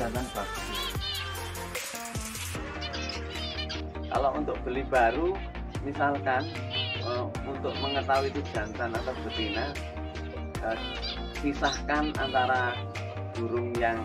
jantan bagus. Kalau untuk beli baru, misalkan untuk mengetahui itu jantan atau betina, pisahkan antara burung yang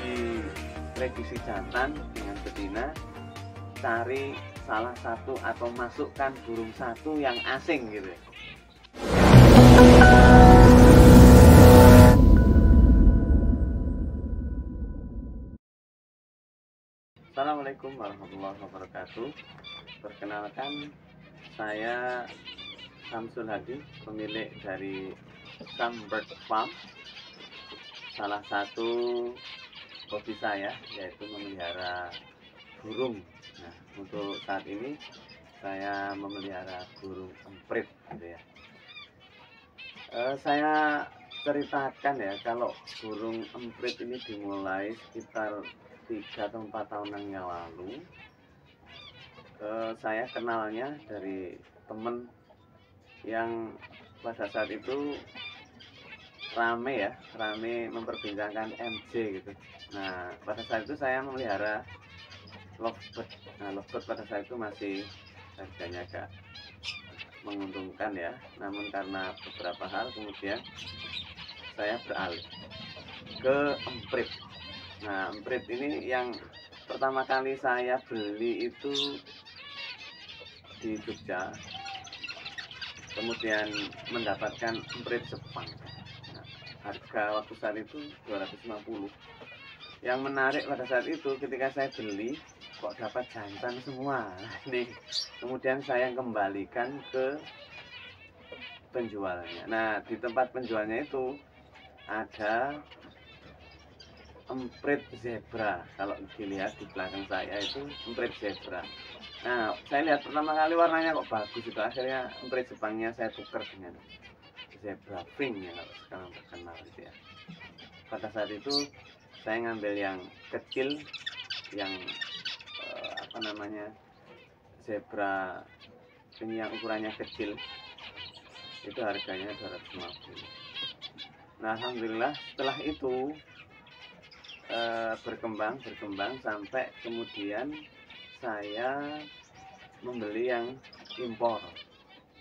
diprediksi jantan dengan betina, cari salah satu atau masukkan burung satu yang asing gitu. Assalamualaikum warahmatullahi wabarakatuh. Perkenalkan, saya Samsul Hadi, pemilik dari Sunbird Farm. Salah satu hobi saya yaitu memelihara burung. Nah, untuk saat ini saya memelihara burung emprit gitu ya. Saya ceritakan ya, kalau burung emprit ini dimulai sekitar 3 atau 4 tahunan yang lalu. Saya kenalnya dari temen yang pada saat itu rame memperbincangkan MJ gitu. Nah, pada saat itu saya memelihara lovebird. Nah, lovebird pada saat itu masih harganya agak menguntungkan ya, namun karena beberapa hal kemudian saya beralih ke emprit. Nah, emprit ini yang pertama kali saya beli itu di Jogja, kemudian mendapatkan emprit Jepang. Nah, harga waktu saat itu 250. Yang menarik pada saat itu ketika saya beli, kok dapat jantan semua. Nih, kemudian saya kembalikan ke penjualnya. Nah, di tempat penjualnya itu ada emprit zebra. Kalau dilihat di belakang saya itu emprit zebra. Nah, saya lihat pertama kali warnanya kok bagus itu. Akhirnya emprit Jepangnya saya tukar dengan zebra pink ya, kalau sekarang terkenal gitu ya. Pada saat itu saya ngambil yang kecil, yang zebra ini yang ukurannya kecil, itu harganya 250. Nah, alhamdulillah setelah itu berkembang sampai kemudian saya membeli yang impor,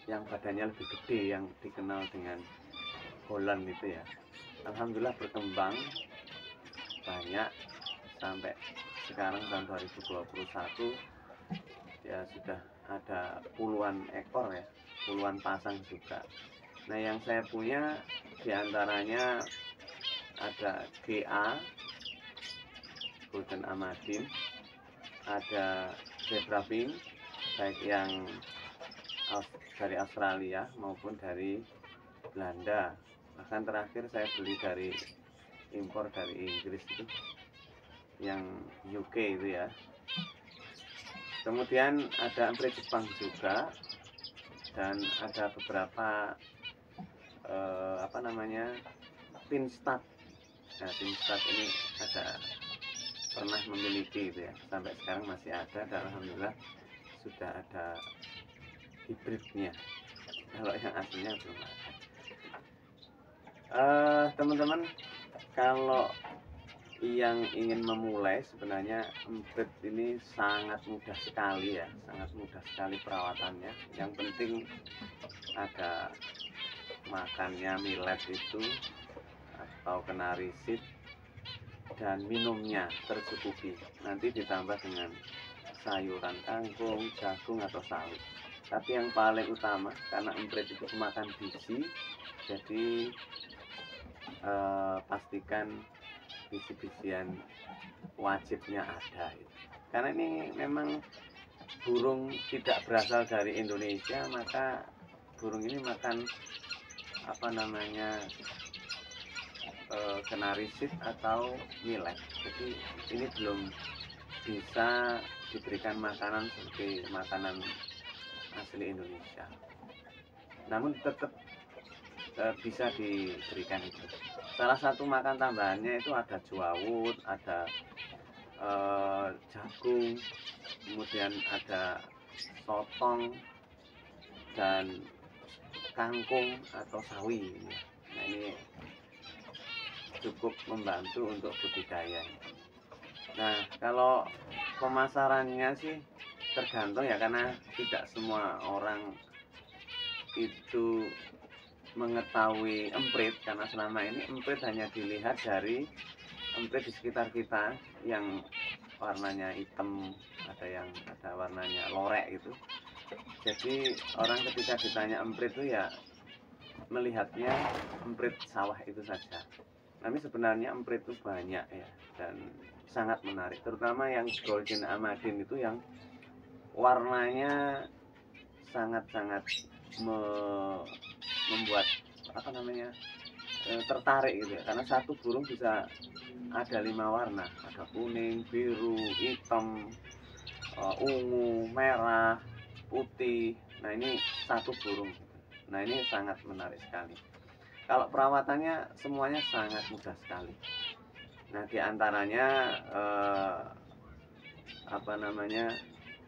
yang badannya lebih gede, yang dikenal dengan Holland itu ya. Alhamdulillah berkembang banyak sampai sekarang tahun 2021 ya sudah ada puluhan ekor ya, puluhan pasang juga. Nah, yang saya punya diantaranya ada GA Golden Amadin, ada zebra pink baik yang dari Australia maupun dari Belanda. Bahkan terakhir saya beli dari impor dari Inggris itu, yang UK itu ya. Kemudian ada emprit Jepang juga, dan ada beberapa pinstat. Nah, pinstat ini ada pernah memiliki itu ya, sampai sekarang masih ada, dan alhamdulillah sudah ada hibridnya. Kalau yang aslinya belum ada. Teman-teman, kalau yang ingin memulai, sebenarnya emprit ini sangat mudah sekali ya, sangat mudah sekali perawatannya. Yang penting ada makannya millet itu atau kenari seed, dan minumnya tercukupi. Nanti ditambah dengan sayuran kangkung, jagung atau sawi. Tapi yang paling utama, karena emprit itu makan biji, jadi pastikan biji-bijian wajibnya ada. Karena ini memang burung tidak berasal dari Indonesia, maka burung ini makan kenari seed atau millet. Jadi ini belum bisa diberikan makanan seperti makanan asli Indonesia, namun tetap bisa diberikan itu. Salah satu makan tambahannya itu ada jawut, ada jagung, kemudian ada sotong dan kangkung atau sawi. Nah, ini cukup membantu untuk budidaya. Nah, kalau pemasarannya sih tergantung ya, karena tidak semua orang itu mengetahui emprit, karena selama ini emprit hanya dilihat dari emprit di sekitar kita yang warnanya hitam, ada warnanya lorek gitu. Jadi orang ketika ditanya emprit itu ya melihatnya emprit sawah itu saja. Tapi sebenarnya emprit itu banyak ya, dan sangat menarik, terutama yang Golden Amadin itu yang warnanya sangat-sangat membuat tertarik gitu ya, karena satu burung bisa ada 5 warna, ada kuning, biru, hitam, ungu, merah, putih. Nah, ini satu burung. Nah, ini sangat menarik sekali. Kalau perawatannya semuanya sangat mudah sekali. Nah, diantaranya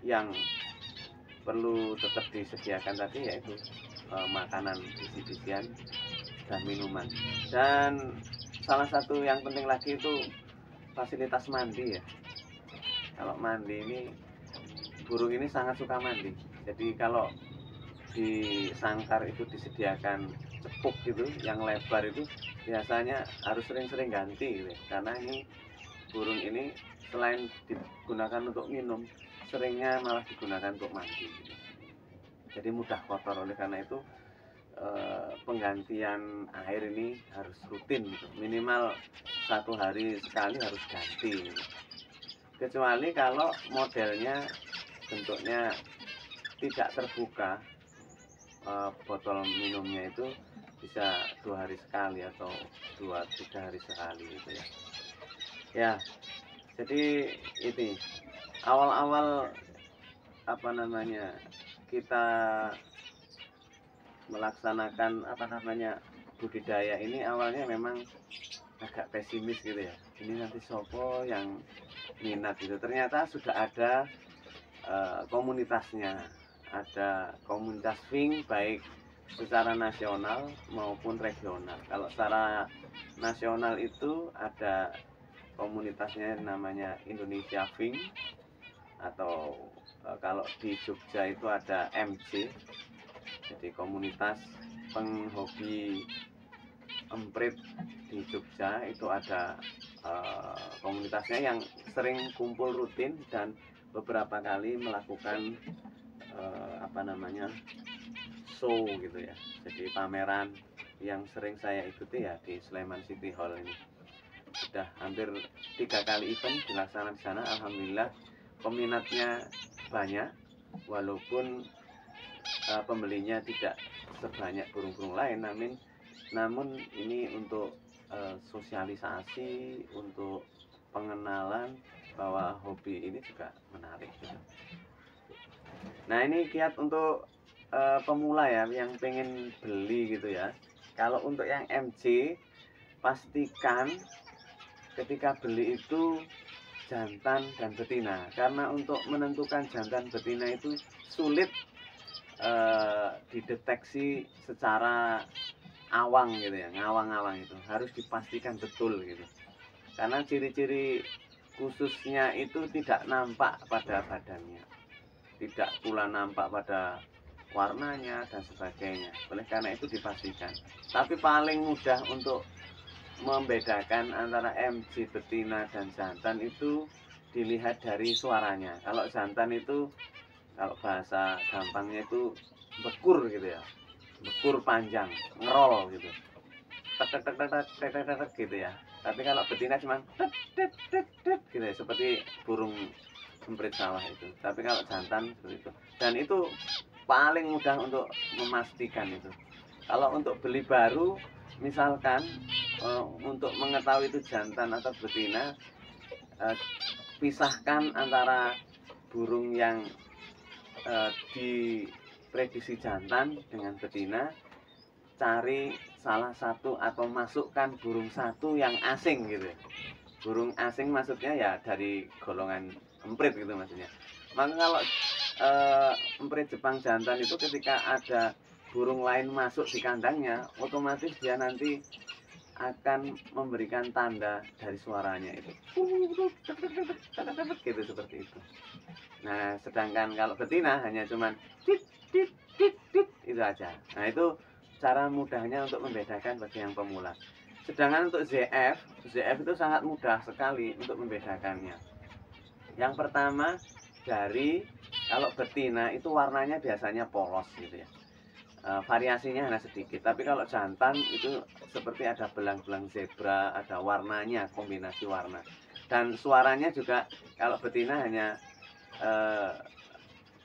yang perlu tetap disediakan tadi yaitu makanan bisi-bisian dan minuman. Dan salah satu yang penting lagi itu fasilitas mandi ya. Kalau mandi ini, burung ini sangat suka mandi. Jadi kalau di sangkar itu disediakan cepuk gitu yang lebar, itu biasanya harus sering-sering ganti gitu. Karena ini burung ini selain digunakan untuk minum, seringnya malah digunakan untuk mandi gitu. Jadi mudah kotor. Oleh karena itu penggantian air ini harus rutin gitu. Minimal 1 hari sekali harus ganti gitu. Kecuali kalau modelnya bentuknya tidak terbuka, botol minumnya itu bisa 2 hari sekali atau 2-3 hari sekali gitu ya. Ya, jadi ini awal-awal kita melaksanakan budidaya ini, awalnya memang agak pesimis gitu ya. Ini nanti sopo yang minat gitu. Ternyata sudah ada komunitasnya, ada komunitas Fing baik secara nasional maupun regional. Kalau secara nasional itu ada komunitasnya namanya Indonesia Fing, atau kalau di Jogja itu ada MC. Jadi komunitas penghobi emprit di Jogja itu ada komunitasnya yang sering kumpul rutin dan beberapa kali melakukan show gitu ya. Jadi pameran yang sering saya ikuti ya di Sleman City Hall ini. Sudah hampir 3 kali event dilaksanakan di sana. Alhamdulillah peminatnya banyak, walaupun pembelinya tidak sebanyak burung-burung lain, namun ini untuk sosialisasi, untuk pengenalan bahwa hobi ini juga menarik gitu. Nah, ini kiat untuk pemula ya, yang pengen beli gitu ya. Kalau untuk yang MC, pastikan ketika beli itu jantan dan betina, karena untuk menentukan jantan betina itu sulit dideteksi secara awang gitu ya, ngawang-ngawang itu harus dipastikan betul gitu. Karena ciri-ciri khususnya itu tidak nampak pada badannya, tidak pula nampak pada warnanya dan sebagainya. Oleh karena itu dipastikan. Tapi paling mudah untuk membedakan antara MC betina dan jantan itu dilihat dari suaranya. Kalau jantan itu, kalau bahasa gampangnya itu bekur gitu ya, bekur panjang, ngerol gitu, tek tek tek tek tek tek tek gitu ya. Tapi kalau betina cuma tek tek tek tek gitu ya, seperti burung emprit sawah itu. Tapi kalau jantan seperti itu, dan itu paling mudah untuk memastikan itu. Kalau untuk beli baru, misalkan untuk mengetahui itu jantan atau betina, pisahkan antara burung yang diprediksi jantan dengan betina. Cari salah satu atau masukkan burung satu yang asing gitu. Burung asing maksudnya ya dari golongan emprit gitu maksudnya. Maka kalau emprit Jepang jantan itu ketika ada burung lain masuk di kandangnya, otomatis dia nanti akan memberikan tanda dari suaranya itu gitu, seperti itu. Nah, sedangkan kalau betina hanya cuman tit tit tit tit itu aja. Nah, itu cara mudahnya untuk membedakan bagi yang pemula. Sedangkan untuk ZF itu sangat mudah sekali untuk membedakannya. Yang pertama, dari kalau betina itu warnanya biasanya polos gitu ya. Variasinya hanya sedikit, tapi kalau jantan itu seperti ada belang-belang zebra, ada warnanya, kombinasi warna, dan suaranya juga. Kalau betina hanya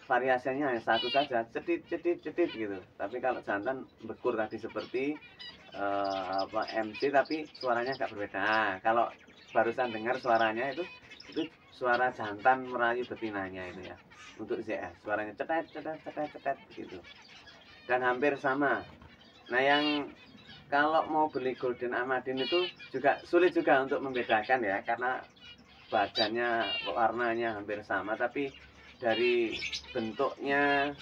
variasinya hanya satu saja, cedit cedit cedit gitu. Tapi kalau jantan bekur tadi seperti MC, tapi suaranya agak berbeda. Nah, kalau barusan dengar suaranya itu suara jantan merayu betinanya itu ya. Untuk ZF suaranya cetet cetet cetet cetet gitu, dan hampir sama. Nah, yang kalau mau beli Golden Amadin itu juga sulit juga untuk membedakan ya, karena badannya, warnanya hampir sama, tapi dari bentuknya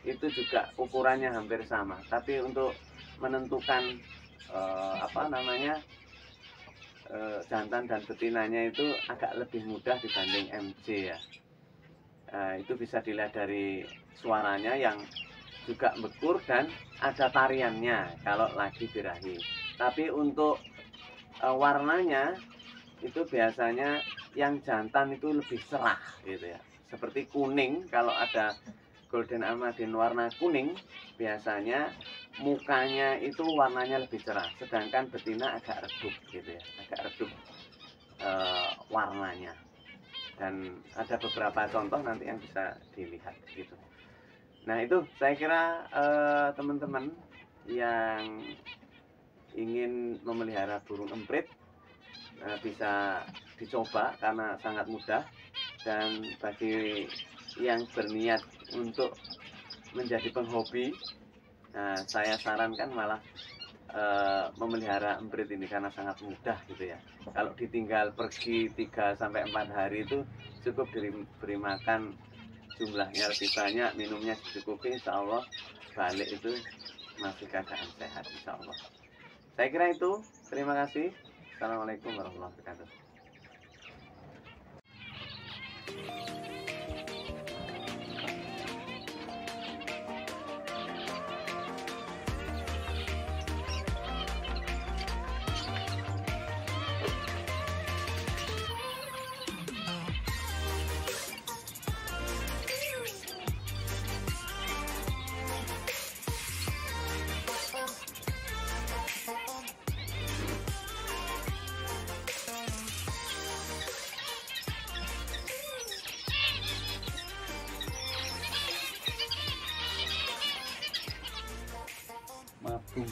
itu juga ukurannya hampir sama. Tapi untuk menentukan jantan dan betinanya itu agak lebih mudah dibanding MC ya. Itu bisa dilihat dari suaranya yang juga bekur dan ada tariannya kalau lagi birahi. Tapi untuk warnanya itu biasanya yang jantan itu lebih cerah gitu ya, seperti kuning. Kalau ada Golden Amadin warna kuning, biasanya mukanya itu warnanya lebih cerah, sedangkan betina agak redup gitu ya, agak redup warnanya. Dan ada beberapa contoh nanti yang bisa dilihat gitu. Nah, itu saya kira teman-teman yang ingin memelihara burung emprit bisa dicoba karena sangat mudah. Dan bagi yang berniat untuk menjadi penghobi, saya sarankan malah memelihara emprit ini karena sangat mudah gitu ya. Kalau ditinggal pergi 3-4 hari itu cukup diberi makan jumlahnya lebih banyak, minumnya dicukupi, insya Allah balik itu masih keadaan sehat, insya Allah. Saya kira itu. Terima kasih. Assalamualaikum warahmatullahi wabarakatuh. Mabung.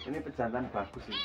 Ini pejantan bagus sih.